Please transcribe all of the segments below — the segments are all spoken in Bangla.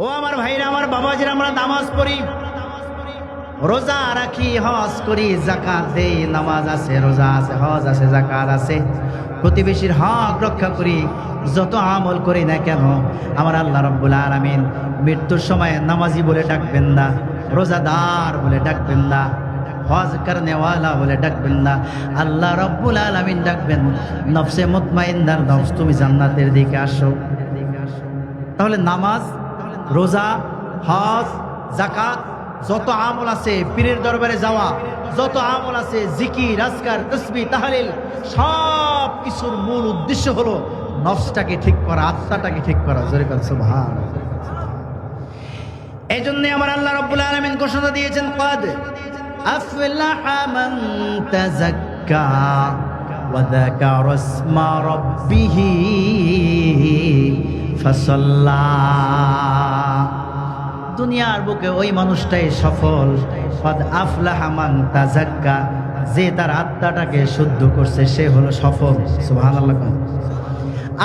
ও আমার ভাইরা, আমার বাবাজিরা, আমরা নামাজ পড়ি, রোজা রাখি, হজ করি, যাকাত দেই, নামাজ আছে, রোজা আছে, হজ আছে, যাকাত আছে, প্রতিবেশীর হক রক্ষা করি, যত আমল করি না কেন আমার আল্লাহ রাব্বুল আলামিন মৃত্যুর সময় নামাজি বলে ডাকবেন না, রোজাদার বলে ডাকবেন না, হজ করনেওয়ালা বলে ডাকবেন না, আল্লাহ রাব্বুল আলামিন ডাকবেন নফসে মুতমাইন্নার নফস, তুমি জান্নাতের দিকে আসো। তাহলে নামাজ, রোজা, হজ, যাকাত, যত আমল আছে, পীরের দরবারে যাওয়া, যত আমল আছে, জিকির, আজকার, তাসবিহ, তাহলিল, সব কিছুর মূল উদ্দেশ্য হলো নফসটাকে ঠিক করা, আত্মাটাকে ঠিক করা। জোরে বলেন সুবহানাল্লাহ। এই জন্য আমার আল্লাহ রাব্বুল আলামিন ঘোষণা দিয়েছেন, ক্বাদ আফলাহা মান তাযাক্কা ওয়া যাকারা ইসমা রাব্বিহি ফাসাল্লা। দুনিয়ার বুকে ওই মানুষটাই সফল, ক্বাদ আফলাহা মান তাযাক্কা, যে তার আত্মাটাকে শুদ্ধ করছে সে হলো সফল। সুবহানাল্লাহ।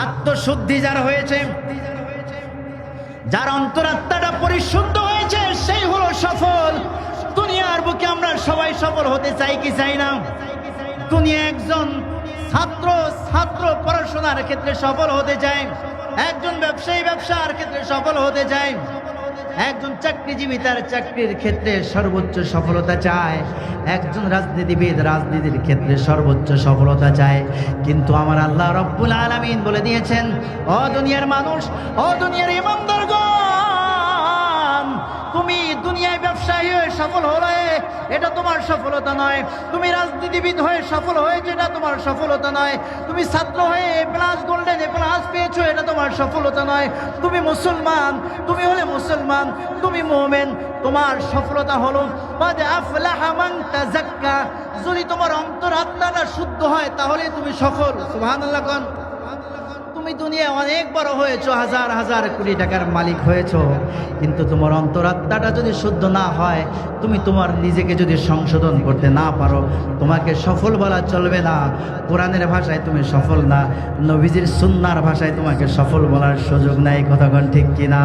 আত্মশুদ্ধি যার হয়েছে, যার অন্তরাত্মাটা পরিশুদ্ধ হয়েছে, সেই হলো সফল। দুনিয়ার বুকে আমরা সবাই সফল হতে চাই কি চাই না? দুনিয়া একজন ছাত্র পড়াশোনার ক্ষেত্রে সফল হতে চায়, একজন ব্যবসায়ী ব্যবসার ক্ষেত্রে সফল হতে চায়, একজন চাকরিজীবী তার চাকরির ক্ষেত্রে সর্বোচ্চ সফলতা চায়, একজন রাজনীতিবিদ রাজনীতির ক্ষেত্রে সর্বোচ্চ সফলতা চায়। কিন্তু আমার আল্লাহ রাব্বুল আলামিন বলে দিয়েছেন, ও দুনিয়ার মানুষ, ও দুনিয়ার ইমানদারগণ, তুমি দুনিয়ায় ব্যবসায়ী হয়ে সফল হলে এটা তোমার সফলতা নয়, তুমি রাজনীতিবিদ হয়ে সফল হয়েছে এটা তোমার সফলতা নয়, তুমি ছাত্র হয়ে এ প্লাস গোল্ডেন এ প্লাস পেয়েছো এটা তোমার সফলতা নয়, তুমি মুসলমান, তুমি হলে মুসলমান, তুমি মুমিন, তোমার সফলতা হলো ক্বাদ আফলাহা মান তাযাক্কা। যদি তোমার অন্তরাত্মাটা শুদ্ধ হয় তাহলে তুমি সফল। সুবহানাল্লাহ। কোন তুমি দুনিয়া অনেক বড় হয়েছো, হাজার হাজার কোটি টাকার মালিক হয়েছো, কিন্তু তোমার অন্তরাত্মাটা যদি শুদ্ধ না হয়, তুমি তোমার নিজেকে যদি সংশোধন করতে না পারো, তোমাকে সফল বলা চলবে না। কোরআনের ভাষায় তুমি সফল না, নবীজির সুন্নাহর ভাষায় তোমাকে সফল বলার সুযোগ নাই। কথাগণ ঠিক কিনা?